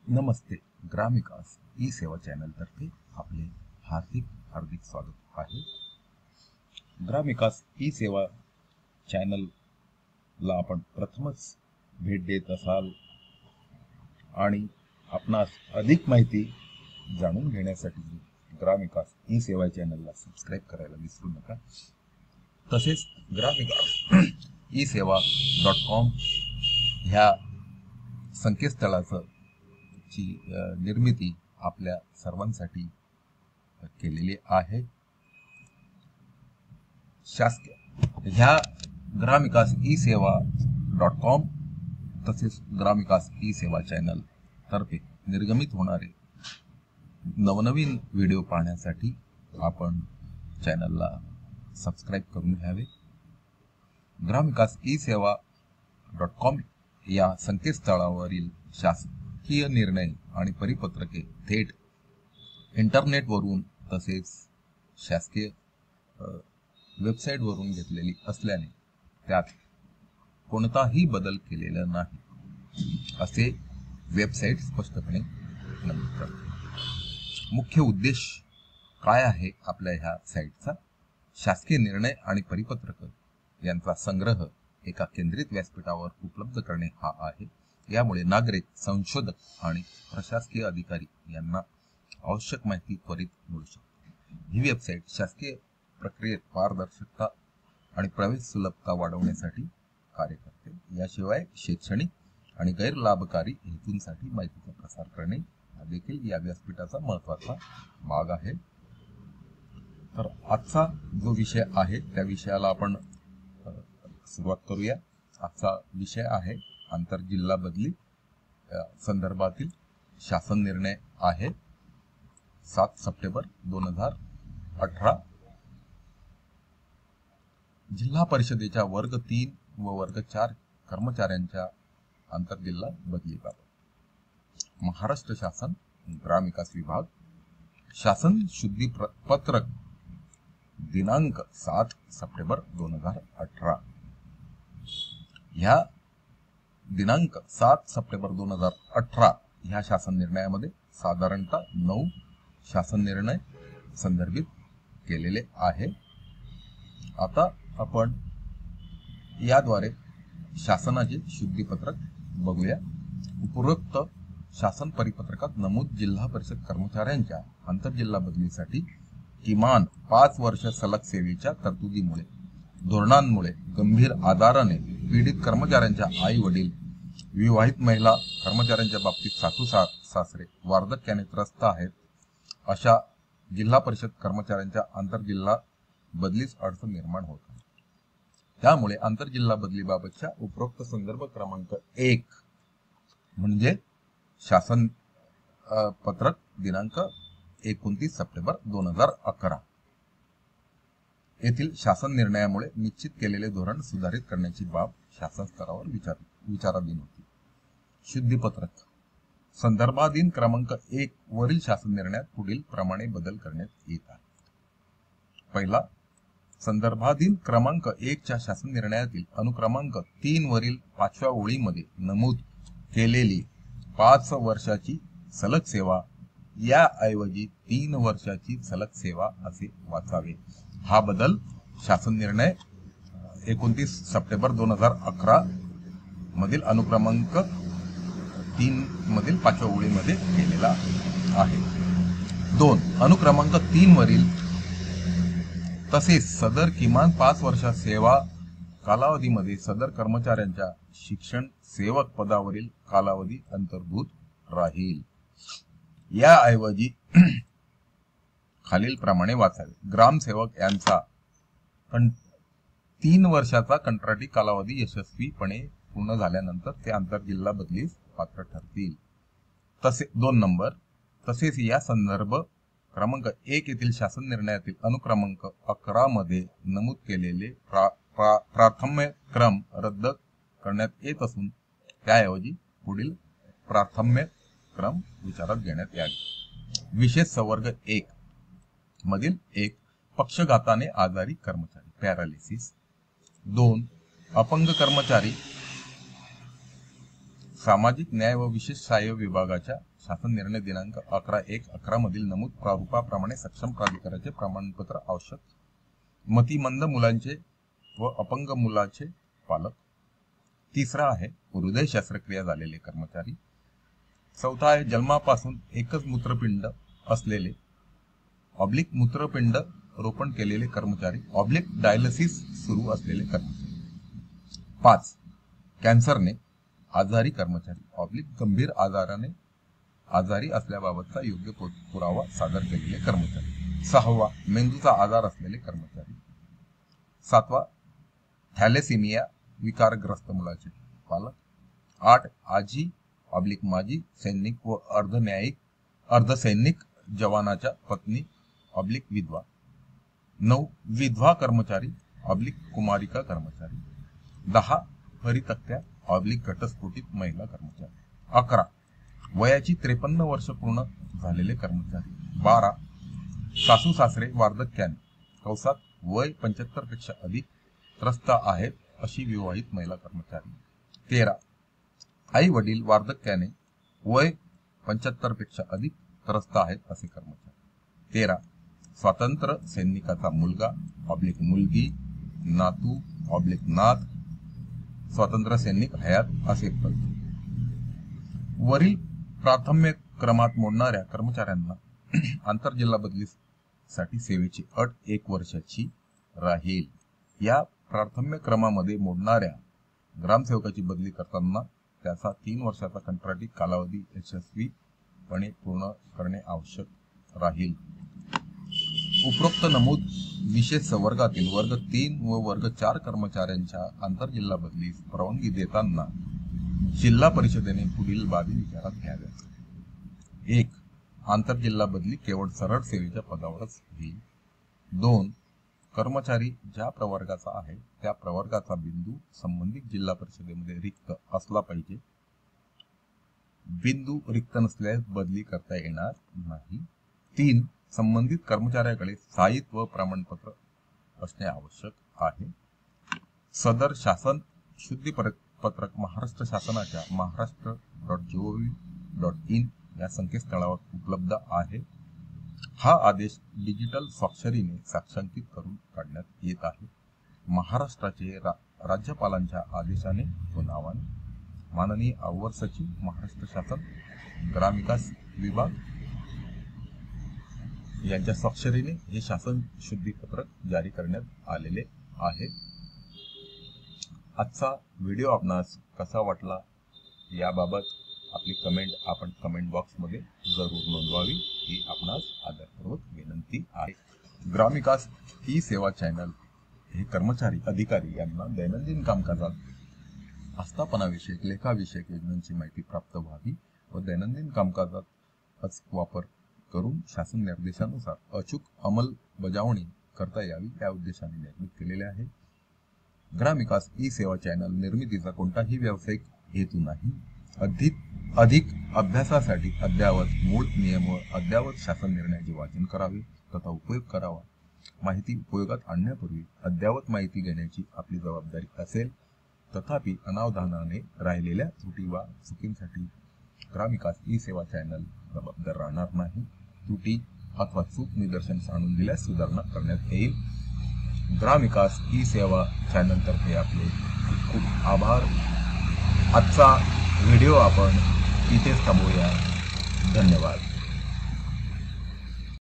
नमस्ते. ग्रामविकास ई सेवा चॅनल तर्फे आपले हार्दिक स्वागत आहे. ग्रामविकास ई सेवा चॅनलला आपण प्रथमच भेट देत असाल आणि आपणास अधिक माहिती जाणून घेण्यासाठी ग्रामविकास ई सेवा चॅनलला सबस्क्राईब करायला विसरू नका. तसेच ग्रामविकास ई सेवा.com ह्या संकेतस्थळाचं ची निर्मिती आपल्या सर्वांसाठी केलेली आहे. शासकीय ह्या ग्रामविकास ई सेवा.com तसेच ग्रामविकास ई सेवा चॅनल तर्फे निर्गमित होणारे नवनवीन व्हिडिओ पाहण्यासाठी आपण चॅनलला सबस्क्राईब करून घ्यावे. ग्रामविकास ई सेवा.com या संकेतस्थळावरील शासकीय निर्णय आणि परिपत्रके थेट इंटरनेटवरून तसेच शासकीय वेबसाईटवरून घेतलेली असल्याने त्यात कोणताही बदल केलेला नाही असे वेबसाईट स्पष्टपणे नमूद करते. मुख्य उद्देश काय आहे आपल्या ह्या साईटचा? शासकीय निर्णय आणि परिपत्रक यांचा संग्रह एका केंद्रित व्यासपीठावर उपलब्ध करणे हा आहे. यामुळे नागरिक, संशोधक आणि प्रशासकीय अधिकारी यांना आवश्यक माहिती त्वरित मिळू शकते. ही वेबसाईट शासकीय प्रक्रियेत पारदर्शकता आणि प्रवेश सुलभता वाढवण्यासाठी कार्य करते. याशिवाय शैक्षणिक आणि गैरलाभकारी हेतूंसाठी माहितीचा प्रसार करणे हा देखील या व्यासपीठाचा महत्त्वाचा भाग आहे. तर आजचा जो विषय आहे त्या विषयाला आपण सुरुवात करूया. आजचा विषय आहे आंतरजिल्हा बदली संदर्भातील शासन निर्णय आहे 7 सप्टेंबर 2018. जिल्हा परिषदेच्या वर्ग 3 व वर्ग 4 कर्मचाऱ्यांच्या आंतरजिल्हा बदलीबाबत महाराष्ट्र शासन ग्रामविकास विभाग शासन शुद्धीपत्रक दिनांक 7 सप्टेंबर 2018 ह्या दिनांक 7 सप्टेंबर 2018 ह्या शासन निर्णयामध्ये साधारणतः 9 शासन निर्णय संदर्भित केलेले आहे. आता आपण याद्वारे शासनाचे शुद्धीपत्रक बघूया. उपरोक्त शासन परिपत्रकात नमूद जिल्हा परिषद कर्मचाऱ्यांच्या आंतरजिल्हा बदलीसाठी किमान 5 वर्ष सलग सेवेच्या तरतुदीमुळे धोरणांमुळे गंभीर आजाराने पीडित कर्मचाऱ्यांच्या आई वडील, विवाहित महिला कर्मचाऱ्यांच्या बाबतीत सासू सासरे वार्धक्याने त्रस्त आहेत अशा जिल्हा परिषद कर्मचाऱ्यांच्या आंतरजिल्हा बदलीस अडचण निर्माण होत आहे. त्यामुळे आंतरजिल्हा बदलीबाबतच्या उपरोक्त संदर्भ क्रमांक 1 म्हणजे शासन पत्रक दिनांक 29 सप्टेंबर 2011 येथील शासन निर्णयामुळे निश्चित केलेले धोरण सुधारित करण्याची बाब शासन स्तरावर विचाराधीन होती. शुद्धीपत्रक संदर्भाधीन क्रमांक 1 वरील शासन निर्णयात पुढील प्रमाणे बदल करण्यात येत आहे. पहिला, संदर्भाधीन क्रमांक 1 च्या शासन निर्णयातील अनुक्रमांक 3 वरील 5व्या ओळीमध्ये नमूद केलेली 5 वर्षाची सलग सेवा या ऐवजी 3 वर्षाची सलग सेवा असे वाचावे. हा बदल शासन निर्णय 29 सप्टेंबर 2011 मधील अनुक्रमांक 3 मधील 5व्या ओळीमध्ये केलेला आहे. 2. अनुक्रमांक 3 वरील तसेच सदर किमान 5 वर्ष सेवा कालावधीमध्ये सदर कर्मचाऱ्यांच्या शिक्षण सेवक पदावरील कालावधी अंतर्भूत राहील. याऐवजी खालील प्रमाणे वाचावे. ग्रामसेवक यांचा 3 वर्षाचा कंत्राटी कालावधी यशस्वीपणे पूर्ण झाल्यानंतर ते आंतरजिल्हा बदलीस पात्र ठरतील. 2 नंबर तसेच या संदर्भ क्रमांक 1 येथील शासन निर्णयातील अनुक्रमांक 11 मध्ये नमूद केलेले प्राथम्य क्रम रद्द करण्यात येत असून त्याऐवजी पुढील प्राथम्य क्रम विचारात घेण्यात यावे. विशेष संवर्ग 1 मधील 1 पक्षघाताने आजारी कर्मचारी पॅरालिसिस, 2 अपंग कर्मचारी सामाजिक न्याय व विशेष सहाय्य विभागाच्या शासन निर्णय दिनांक 11/1/11 मधील नमूद प्रारूपाप्रमाणे सक्षम प्राधिकाराचे प्रमाणपत्र आवश्यक. मतिमंद मुलांचे व अपंग मुलाचे पालक. तिसरा आहे हृदय शस्त्रक्रिया झालेले कर्मचारी. चौथा आहे जन्मापासून एकच मूत्रपिंड असलेले मूत्रपिंड रोपण केलेले कर्मचारी डायलिसिस सुरू असलेले कर्मचारी. 5 कॅन्सरने आजारी कर्मचारी गंभीर आजारी असल्याबाबतचा योग्य पुरावा सादर केलेले कर्मचारी. 6 मेंदूचा आजार असलेले कर्मचारी. 7 थॅलेसिमिया विकारग्रस्त मुलाचे पालक. 8 आजी माजी सैनिक व अर्धसैनिक जवानाच्या पत्नी विधवा. 9 विधवा कर्मचारी कुमारिका कर्मचारी. 10 परितक्त्या घटस्फोटित महिला कर्मचारी. 11 वयाची 53 वर्ष पूर्ण झालेले कर्मचारी. 12 सासू सासरे वार्धक्याने वय 75 पेक्षा अधिक त्रस्त आहेत अशी विवाहित महिला कर्मचारी. 13 आई वडील वार्धक्याने वय 75 पेक्षा अधिक त्रस्त आहेत असे कर्मचारी. 13 स्वातंत्र्य सैनिकाचा मुलगा मुलगी नातू नात स्वातंत्र्य सैनिक हयात असे पद. वरील प्राथम्य क्रमात मोडणाऱ्या कर्मचाऱ्यांना आंतरजिल्हा बदलीसाठी सेवेची अट 1 वर्षाची राहील. या प्राथम्य क्रमामध्ये मोडणाऱ्या ग्रामसेवकाची बदली करताना त्याचा 3 वर्षाचा कंत्राटी कालावधी यशस्वीपणे पूर्ण करणे आवश्यक राहील. उपरोक्त नमूद विशेष वर्गातील वर्ग 3 व वर्ग 4 कर्मचाऱ्यांच्या आंतरजिल्हा बदलीस परवानगी देताना जिल्हा परिषदेने पुढील बाबी विचारात घ्याव्यात. 1 आंतरजिल्हा बदली केवळ सरळ सेवेच्या पदावरच होईल. 2 कर्मचारी ज्या प्रवर्गाचा आहे त्या प्रवर्गाचा बिंदू संबंधित जिल्हा परिषदेमध्ये रिक्त असला पाहिजे. बिंदू रिक्त नसल्यास बदली करता येणार नाही. 3 संबंधित कर्मचाऱ्याकडे स्थायित्व प्रमाणपत्र असणे आवश्यक आहे. सदर शासन शुद्धीपत्रक महाराष्ट्र शासनाच्या महाराष्ट्र.gov.in या संकेतस्थळावर उपलब्ध आहे. हा आदेश डिजिटल स्वाक्षरीने साक्षांकित करून काढण्यात येत आहे. महाराष्ट्राचे राज्यपालांच्या आदेशाने व नावाने माननीय अवर सचिव महाराष्ट्र शासन ग्रामविकास विभाग यांच्या स्वाक्षरीने हे शासन शुद्धीपत्रक जारी करण्यात आलेले आहे. आजचा व्हिडिओ आपणास कसा वाटला याबाबत आपली कमेंट आपण कमेंट बॉक्समध्ये जरूर नोंदवावी ही आपणास आदरपूर्वक विनंती आहे. ग्रामविकास ई सेवा चॅनल हे कर्मचारी अधिकारी यांना दैनंदिन कामकाजात आस्थापनाविषयक लेखाविषयक योजनांची माहिती प्राप्त व्हावी व दैनंदिन कामकाजात वापर करून शासन निर्देशानुसार अचूक अंमलबजावणी करता यावी या उद्देशाने निर्मित केलेले आहे. ग्रामविकास ई सेवा चॅनल निर्मितीचा कोणताही व्यावसायिक हेतू नाही. अधिक अभ्यासासाठी अद्ययावत मूळ नियम व अद्ययावत शासन निर्णयाचे वाचन करावे तथा उपयोग करावा. माहिती उपयोगात आणण्यापूर्वी अद्ययावत माहिती घेण्याची आपली जबाबदारी असेल. तथापि अनावधानाने राहिलेल्या त्रुटी वा चुकींसाठी ग्रामविकास ई सेवा चॅनल जबाबदार राहणार नाही. त्रुटी अथवा चूक निदर्शनास आणून दिल्यास सुधारणा करण्यात येईल. ग्रामविकास ई सेवा चॅनल तर्फे आपले खूप खूप आभार. आजचा व्हिडिओ आपण इथेच थांबवूया. धन्यवाद.